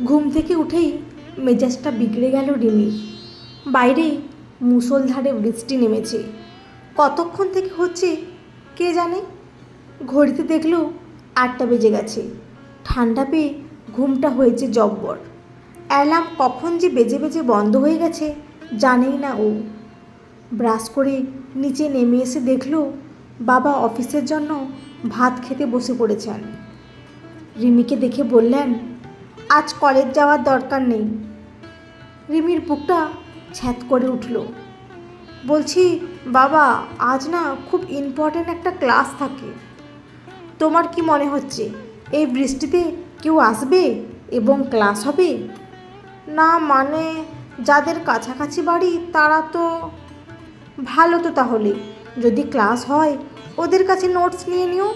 ঘুম থেকে উঠেই মেজাজটা বিগড়ে গেল রিমির। বাইরে মুষলধারে বৃষ্টি নেমেছে। কতক্ষণ থেকে হচ্ছে কে জানে। ঘড়িতে দেখলো 8টা বেজে গেছে। ঠান্ডা পেয়ে ঘুমটা হয়েছে জব্বর। অ্যালার্ম কখন যে বেজে বেজে বন্ধ হয়ে গেছে জানেই না ও। ব্রাশ করে নিচে নেমে এসে দেখলো বাবা অফিসের জন্য ভাত খেতে বসে পড়েছেন। রিমিকে দেখে বললেন, আজ কলেজ যাওয়ার দরকার নেই। রিমির বুকটা ছ্যাঁত করে উঠল। বলছি বাবা, আজ না খুব ইম্পর্ট্যান্ট একটা ক্লাস থাকে। তোমার কি মনে হচ্ছে এই বৃষ্টিতে কেউ আসবে এবং ক্লাস হবে? না মানে যাদের কাছাকাছি বাড়ি তারা তো ভালো। তো তাহলে যদি ক্লাস হয় ওদের কাছে নোটস নিয়ে নিও।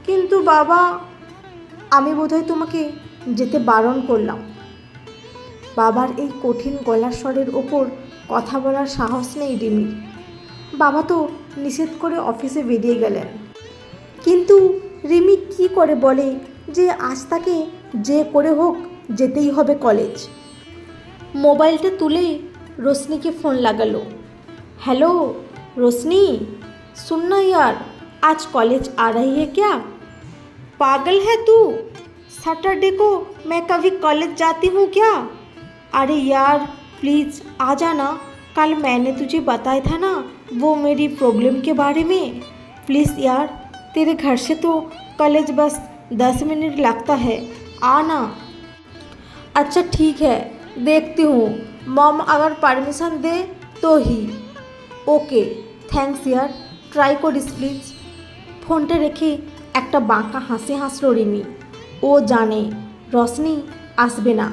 কিন্তু বাবা, আমি বোধহয় তোমাকে যেতে বারণ করলাম। বাবার এই কঠিন গলার স্বরের ওপর কথা বলার সাহস নেই রিমির। বাবা তো নিষেধ করে অফিসে বেরিয়ে গেলেন। কিন্তু রিমি কি করে বলে যে আজ তাকে যে করে হোক যেতেই হবে কলেজ। মোবাইলটা তুলে रोशनी फ़ोन लगालो। हेलो रोशनी, सुनना यार, आज कॉलेज आ रही है क्या? पागल है तू? सैटरडे को मैं कभी कॉलेज जाती हूँ क्या? अरे यार प्लीज़ आ जाना। कल मैंने तुझे बताया था ना वो मेरी प्रॉब्लम के बारे में। प्लीज़ यार, तेरे घर से तो कॉलेज बस 10 मिनट लगता है, आना। अच्छा ठीक है, देखती हूँ मॉम अगर परमिशन दे तो ही। ओके थैंक्स यार, ट्राई करिस प्लीज। फोनटा रेखे একটা বাঁকা হাসি হাসলো রিমি। ও জানে রশনি আসবে না।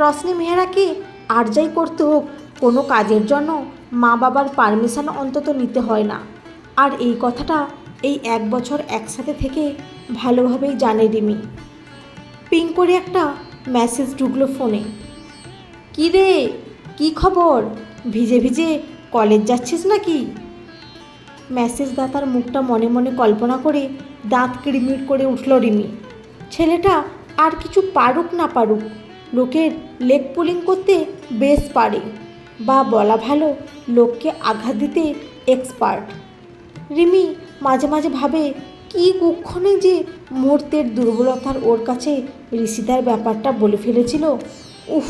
রশনি মেহেরাকে আর যাই করতে হোক কোনো কাজের জন্য মা বাবার পারমিশন অন্তত নিতে হয় না। আর এই কথাটা এই 1 বছর একসাথে থেকে ভালোভাবেই জানে রিমি। পিং করে একটা মেসেজ ঢুকলো ফোনে। কি রে, কি খবর? ভিজে ভিজে কলেজ যাচ্ছিস নাকি? মেসেজদাতার মুখটা মনে মনে কল্পনা করে দাঁত কিড়মিড় করে উঠল রিমি। ছেলেটা আর কিছু পারুক না পারুক, লোকের লেগ পুলিং করতে বেশ পারে, বা বলা ভালো লোককে আঘাত দিতে এক্সপার্ট। রিমি মাঝে মাঝে ভাবে কি কুক্ষণে যে মুহূর্তের দুর্বলতার ওর কাছে ঋষিদার ব্যাপারটা বলে ফেলেছিল। উফ,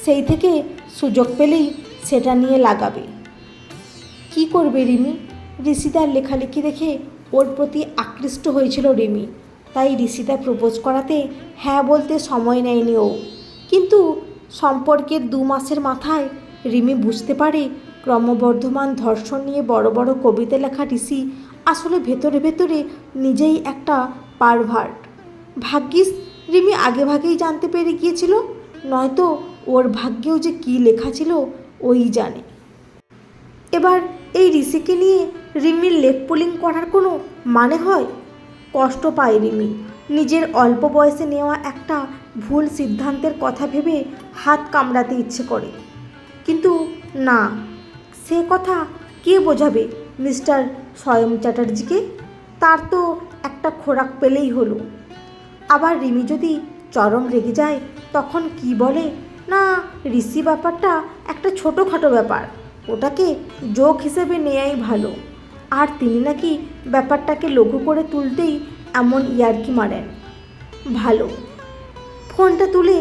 সেই থেকে সুযোগ পেলেই সেটা নিয়ে লাগাবে। কি করবে রিমি? ঋষিদার লেখালেখি দেখে ওর প্রতি আকৃষ্ট হয়েছিল রিমি, তাই ঋষিদা প্রপোজ করাতে হ্যাঁ বলতে সময় নেয়নি ও। কিন্তু সম্পর্কের 2 মাসের মাথায় রিমি বুঝতে পারে ক্রমবর্ধমান ধর্ষণ নিয়ে বড় বড় কবিতা লেখা ঋষি আসলে ভেতরে ভেতরে নিজেই একটা পারভার্ট। ভাগ্যিস রিমি আগে ভাগেই জানতে পেরে গিয়েছিল, নয়তো ওর ভাগ্যেও যে কী লেখা ছিল ওই জানে। এবার এই ঋষিকে নিয়ে রিমির লেগ পুলিং করার কোনো মানে হয়? কষ্ট পায় রিমি। নিজের অল্প বয়সে নেওয়া একটা ভুল সিদ্ধান্তের কথা ভেবে হাত কামড়াতে ইচ্ছে করে। কিন্তু না, সে কথা কে বোঝাবে মিস্টার স্বয়ং চ্যাটার্জিকে? তার তো একটা খোরাক পেলেই হলো। আবার রিমি যদি চরম রেগে যায় তখন কি বলে, না ঋষি ব্যাপারটা একটা ছোটোখাটো ব্যাপার, ওটাকে যোগ হিসেবে নেয়াই ভালো। আর তিনি নাকি ব্যাপারটাকে লঘু করে তুলতেই এমন ইয়ার্কি মারেন। ভালো। ফোনটা তুলে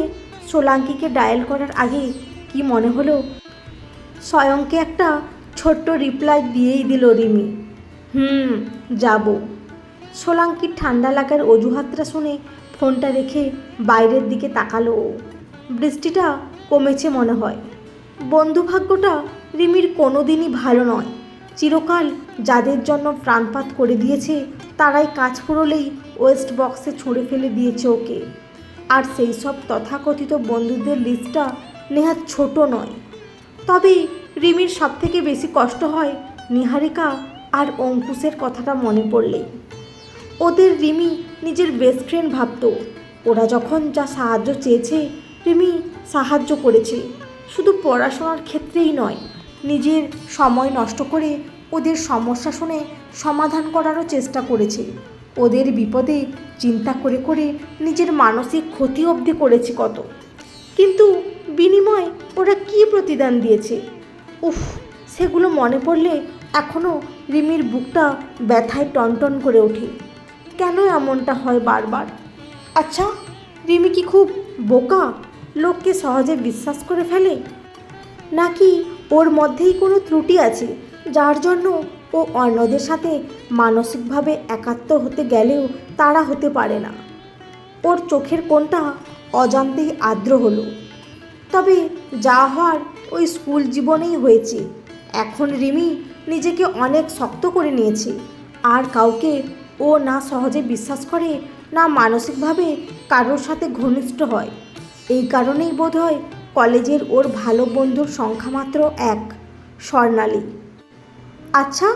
সোলাঙ্কিকে ডায়াল করার আগে কি মনে হলো, স্বয়ংকে একটা ছোট্ট রিপ্লাই দিয়েই দিল রিমি। যাব। সোলাঙ্কির ঠান্ডা লাগার অজুহাতটা শুনে ফোনটা রেখে বাইরের দিকে তাকালো ও। বৃষ্টিটা কমেছে মনে হয়। বন্ধুভাগ্যটা রিমির কোনো দিনই ভালো নয়। চিরকাল যাদের জন্য প্রাণপাত করে দিয়েছে তারাই কাজ ফুরলেই ওয়েস্ট বক্সে ছুঁড়ে ফেলে দিয়েছে ওকে। আর সেই সব তথাকথিত বন্ধুদের লিস্টটা নেহাত ছোট নয়। তবে রিমির সবথেকে বেশি কষ্ট হয় নিহারিকা আর অঙ্কুশের কথাটা মনে পড়লেই। ওদের রিমি নিজের বেস্ট ফ্রেন্ড ভাবত। ওরা যখন যা সাহায্য চেয়েছে রিমি সাহায্য করেছে। শুধু পড়াশোনার ক্ষেত্রেই নয়, নিজের সময় নষ্ট করে ওদের সমস্যা শুনে সমাধান করারও চেষ্টা করেছে। ওদের বিপদে চিন্তা করে করে নিজের মানসিক ক্ষতি অবধি করেছে কত। কিন্তু বিনিময়ে ওরা কী প্রতিদান দিয়েছে, উফ, সেগুলো মনে পড়লে এখনও রিমির বুকটা ব্যথায় টনটন করে ওঠে। কেন এমনটা হয় বারবার? আচ্ছা, রিমি কি খুব বোকা, লোককে সহজে বিশ্বাস করে ফেলে, নাকি ওর মধ্যেই কোনো ত্রুটি আছে যার জন্য ও অন্যদের সাথে মানসিকভাবে একাত্ম হতে গেলেও তারা হতে পারে না? ওর চোখের কোণটা অজান্তেই আর্দ্র হলো। তবে যা হওয়ার ওই স্কুল জীবনেই হয়েছে। এখন রিমি নিজেকে অনেক শক্ত করে নিয়েছে, আর কাউকে ও না সহজে বিশ্বাস করে, না মানসিকভাবে কারোর সাথে ঘনিষ্ঠ হয়। এই কারণেই বোধহয় কলেজের ওর ভালো বন্ধুর সংখ্যা মাত্র এক, স্বর্ণালী। আচ্ছা,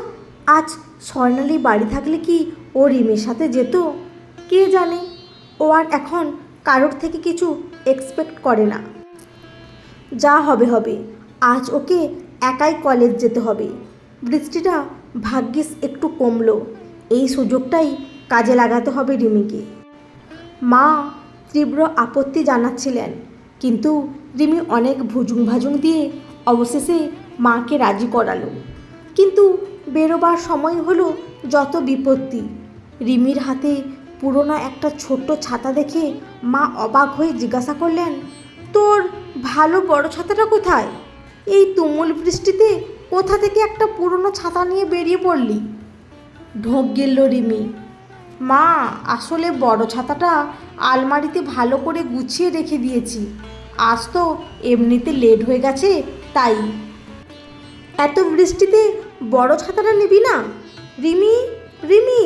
আজ স্বর্ণালী বাড়ি থাকলে কি ও রিমির সাথে যেত? কে জানে। ও আর এখন কারোর থেকে কিছু এক্সপেক্ট করে না। যা হবে হবে, আজ ওকে একাই কলেজ যেতে হবে। বৃষ্টিটা ভাগ্যিস একটু কমলো, এই সুযোগটাই কাজে লাগাতে হবে রিমিকে। মা তীব্র আপত্তি জানাচ্ছিলেন, কিন্তু রিমি অনেক ভুজুং ভাজুং দিয়ে অবশেষে মাকে রাজি করালো। কিন্তু বেরোবার সময় হলো যত বিপত্তি। রিমির হাতে পুরোনো একটা ছোট্ট ছাতা দেখে মা অবাক হয়ে জিজ্ঞাসা করলেন, তোর ভালো বড় ছাতাটা কোথায়? এই তুমুল বৃষ্টিতে কোথা থেকে একটা পুরনো ছাতা নিয়ে বেরিয়ে পড়লি? ঢোক গেল রিমি। মা, আসলে বড় ছাতাটা আলমারিতে ভালো করে গুছিয়ে রেখে দিয়েছি, আজ তো এমনিতে লেট হয়ে গেছে তাই। এত বৃষ্টিতে বড় ছাতাটা নিবি না? রিমি, রিমি,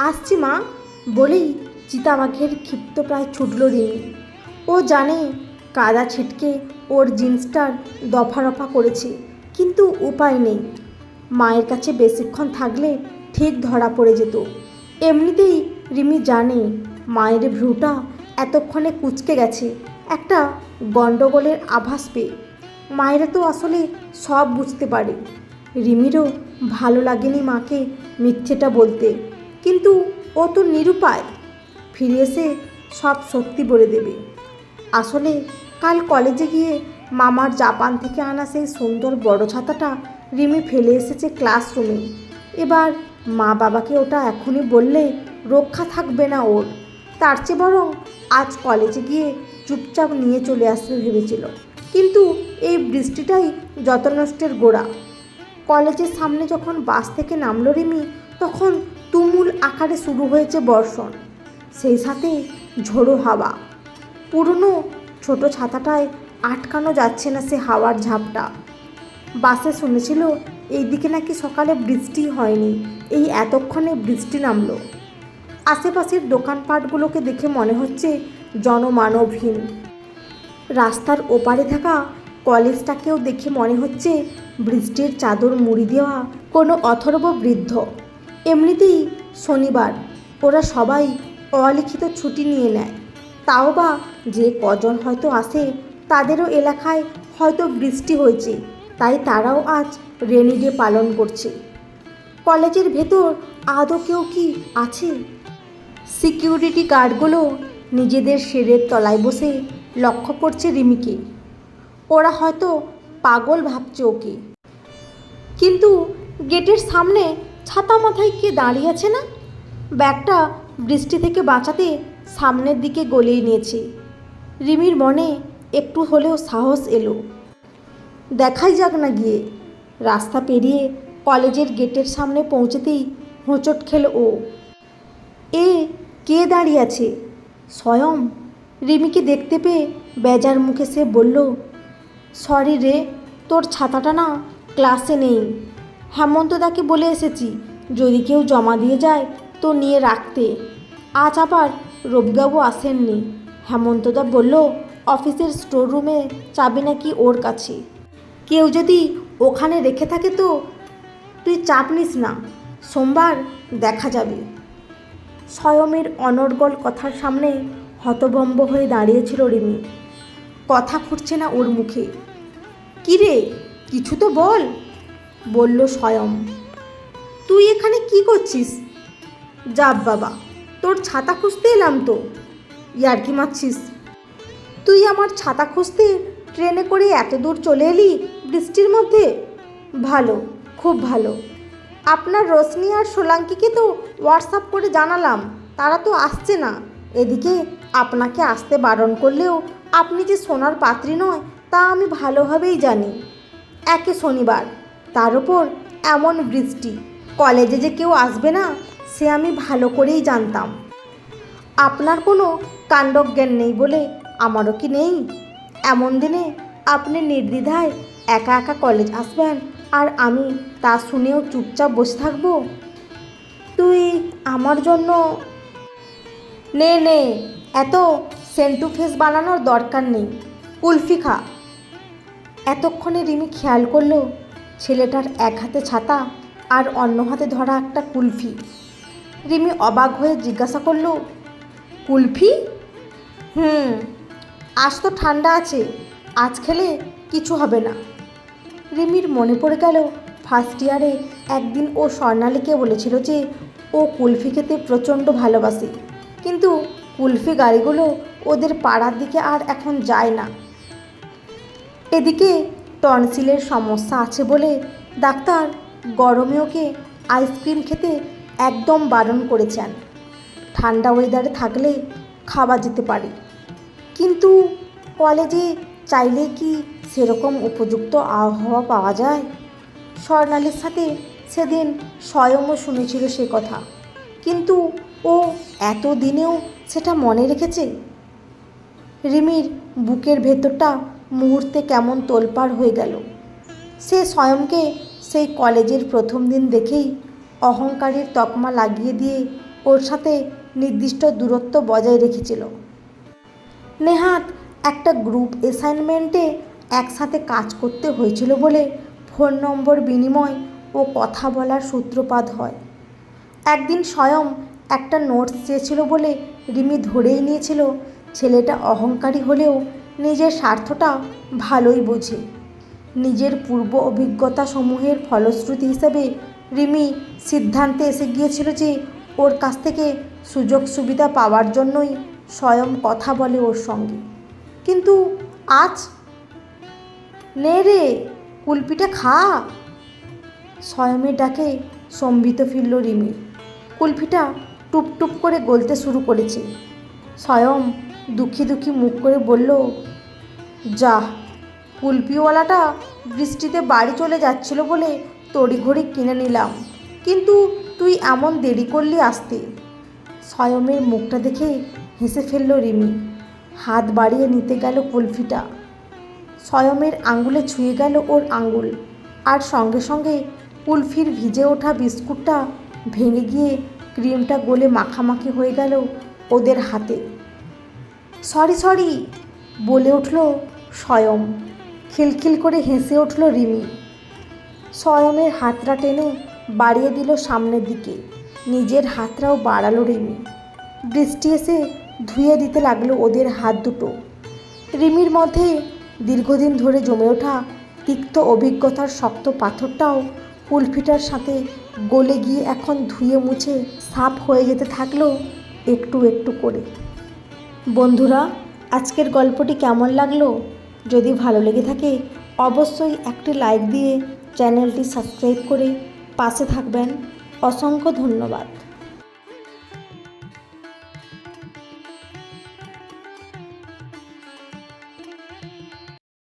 আসছি মা বলেই চিতাবাঘের ক্ষিপ্ত প্রায় ছুটল রিমি। ও জানে কাদা ছিটকে ওর জিন্সটার দফা রফা করেছে, কিন্তু উপায় নেই। মায়ের কাছে বেশিক্ষণ থাকলে ঠিক ধরা পড়ে যেত। এমনিতেই রিমি জানে মায়ের ভ্রুটা এতক্ষণে কুঁচকে গেছে একটা গণ্ডগোলের আভাস পেয়ে। মায়েরা তো আসলে সব বুঝতে পারে। রিমিরও ভালো লাগেনি মাকে মিথ্যেটা বলতে, কিন্তু ও তো নিরুপায়। ফিরে এসে সব সত্যি বলে দেবে। আসলে কাল কলেজে গিয়ে মামার জাপান থেকে আনা সেই সুন্দর বড় ছাতাটা রিমি ফেলে এসেছে ক্লাসরুমে। এবার মা বাবাকে ওটা এখনই বললে রক্ষা থাকবে না ওর। তার চেয়ে বরং আজ কলেজে গিয়ে চুপচাপ নিয়ে চলে আসতে ভেবেছিল, কিন্তু এই বৃষ্টিটাই যত নষ্টের গোড়া। কলেজের সামনে যখন বাস থেকে নামলো রিমি, তখন তুমুল আকারে শুরু হয়েছে বর্ষণ, সেই সাথে ঝোড়ো হাওয়া। পুরনো ছোট ছাতাটায় আটকানো যাচ্ছে না সে হাওয়ার ঝাপটা। বাসে শুনেছিল এইদিকে নাকি সকালে বৃষ্টি হয়নি, এই এতক্ষণে বৃষ্টি নামলো। আশেপাশের দোকানপাটগুলোকে দেখে মনে হচ্ছে জনমানবহীন। রাস্তার ওপারে থাকা কলেজটাকেও দেখে মনে হচ্ছে বৃষ্টির চাদর মুড়ি দেওয়া কোনো অথর্ব বৃদ্ধ। এমনিতেই শনিবার ওরা সবাই অলিখিত ছুটি নিয়ে নেয়, তাও বা যে কজন হয়তো আসে তাদেরও এলাকায় হয়তো বৃষ্টি হয়েছে, তাই তারাও আজ রেনি ডে পালন করছে। কলেজের ভেতর আদৌ কেউ কি আছে? সিকিউরিটি গার্ডগুলো নিজেদের শেডের তলায় বসে লক্ষ্য করছে রিমিকে। ওরা হয়তো পাগল ভাবছে ওকে, কিন্তু গেটের সামনে ছাতা মাথায় কে দাঁড়িয়ে আছে না? ব্যাগটা বৃষ্টি থেকে বাঁচাতে সামনের দিকে গলিয়ে নিয়েছে। রিমির মনে একটু হলেও সাহস এলো। দেখাই যাক না গিয়ে। রাস্তা পেরিয়ে কলেজের গেটের সামনে পৌঁছতেই হোঁচট খেল ও। এ কে দাঁড়িয়ে আছে? স্বয়ং। রিমিকে দেখতে পেয়ে বেজার মুখে সে বলল, সরি রে, তোর ছাতাটা না ক্লাসে নেই। হেমন্তদাকে বলে এসেছি যদি কেউ জমা দিয়ে যায় তো নিয়ে রাখতে। আজ আবার রবিবাবু আসেননি। হেমন্তদা বলল অফিসের স্টোর রুমে চাবি নাকি ওর কাছে, কেউ যদি ওখানে রেখে থাকে তো তুই চাপ নিস না, সোমবার দেখা যাবে। স্বয়মের অনর্গল কথার সামনে হতভম্ব হয়ে দাঁড়িয়েছিল রিমি। কথা ফুটছে না ওর মুখে। কী রে, কিছু তো বল, বলল স্বয়ম। তুই এখানে কি করছিস? যাব বাবা, তোর ছাতা খুঁজতে এলাম তো। ইয়ার্কি মারছিস? তুই তুই আমার ছাতা খুঁজতে ট্রেনে করে এত দূর চলে এলি বৃষ্টির মধ্যে? ভালো, খুব ভালো। আপনার রোশনি আর সোলাঙ্কিকে তো হোয়াটসঅ্যাপ করে জানালাম, তারা তো আসছে না। এদিকে আপনাকে আসতে বারণ করলেও আপনি যে সোনার পাত্রী নয় তা আমি ভালোভাবেই জানি। একে শনিবার, তার উপর এমন বৃষ্টি, কলেজে যে কেউ আসবে না সে আমি ভালো করেই জানতাম। আপনার কোনো কাণ্ডজ্ঞান নেই বলে আমারও কি নেই? এমন দিনে আপনি নির্দ্বিধায় একা একা কলেজ আসবেন আর আমি তা শুনেও চুপচাপ বসে থাকবো? তুই আমার জন্য নে নে, এত সেন্টু ফেস বানানোর দরকার নেই, কুলফি খা। এতক্ষণে রিমি খেয়াল করলো ছেলেটার এক হাতে ছাতা আর অন্য হাতে ধরা একটা কুলফি। রিমি অবাক হয়ে জিজ্ঞাসা করলো, কুলফি? আজ তো ঠান্ডা আছে, আজ খেলে কিছু হবে না। রিমির মনে পড়ে গেল ফার্স্ট ইয়ারে একদিন ও স্বর্ণালীকে বলেছিল যে ও কুলফি খেতে প্রচণ্ড ভালোবাসে, কিন্তু কুলফি গাড়িগুলো ওদের পাড়ার দিকে আর এখন যায় না। এদিকে টনসিলের সমস্যা আছে বলে ডাক্তার গরমে ওকে আইসক্রিম খেতে একদম বারণ করেছেন। ঠান্ডা ওয়েদারে থাকলে খাওয়া যেতে পারে, কিন্তু কলেজে চাইলে কি সেরকম উপযুক্ত আবহাওয়া পাওয়া যায়? স্বর্ণালীর সাথে সেদিন স্বয়ংও শুনেছিল সে কথা, কিন্তু ও এত দিনেও সেটা মনে রেখেছে। রিমির বুকের ভেতরটা মুহূর্তে কেমন তোলপাড় হয়ে গেল। সে স্বয়ংকে সেই কলেজের প্রথম দিন দেখেই অহংকারের তকমা লাগিয়ে দিয়ে ওর সাথে নির্দিষ্ট দূরত্ব বজায় রেখেছিল। নেহাত একটা গ্রুপ অ্যাসাইনমেন্টে একসাথে কাজ করতে হয়েছিল বলে ফোন নম্বর বিনিময় ও কথা বলার সূত্রপাত হয়। একদিন স্বয়ং একটা নোটস চেয়েছিল বলে রিমি ধরেই নিয়েছিল ছেলেটা অহংকারী হলেও নিজের স্বার্থটা ভালোই বোঝে। নিজের পূর্ব অভিজ্ঞতা সমূহের ফলশ্রুতি হিসেবে রিমি সিদ্ধান্তে এসে গিয়েছিল যে ওর কাছ থেকে সুযোগ সুবিধা পাওয়ার জন্যই স্বয়ং কথা বলে ওর সঙ্গে। কিন্তু আজ নে রে, কুলপিটা খা। স্বয়মের ডাকে সম্বিত ফিরল রিমি। কুলফিটা টুপটুপ করে গলতে শুরু করেছে। স্বয়ং দুঃখী দুঃখী মুখ করে বলল, যা, কুলপিওয়ালাটা বৃষ্টিতে বাড়ি চলে যাচ্ছিল বলে তড়িঘড়ি কিনে নিলাম, কিন্তু তুই এমন দেরি করলি আসতে। স্বয়মের মুখটা দেখে হেসে ফেলল রিমি। হাত বাড়িয়ে নিতে গেল কুলফিটা। স্বয়মের আঙুলে ছুঁয়ে গেল ওর আঙুল, আর সঙ্গে সঙ্গে কুলফির ভিজে ওঠা বিস্কুটটা ভেঙে গিয়ে ক্রিমটা গলে মাখামাখি হয়ে গেল ওদের হাতে। সরি সরি বলে উঠল স্বয়ং। খিলখিল করে হেসে উঠল রিমি। স্বয়মের হাতটা টেনে বাড়িয়ে দিল সামনের দিকে, নিজের হাতটাও বাড়ালো রিমি। বৃষ্টি এসে ধুয়ে দিতে লাগলো ওদের হাত দুটো। রিমির মধ্যে দীর্ঘদিন ধরে জমে ওঠা তিক্ত অভিজ্ঞতার শক্ত পাথরটাও কুলফিটার সাথে গলে গিয়ে এখন ধুয়ে মুছে সাফ হয়ে যেতে থাকলো একটু একটু করে। বন্ধুরা, আজকের গল্পটি কেমন লাগলো? যদি ভালো লেগে থাকে অবশ্যই একটি লাইক দিয়ে চ্যানেলটি সাবস্ক্রাইব করে পাশে থাকবেন। অসংখ্য ধন্যবাদ।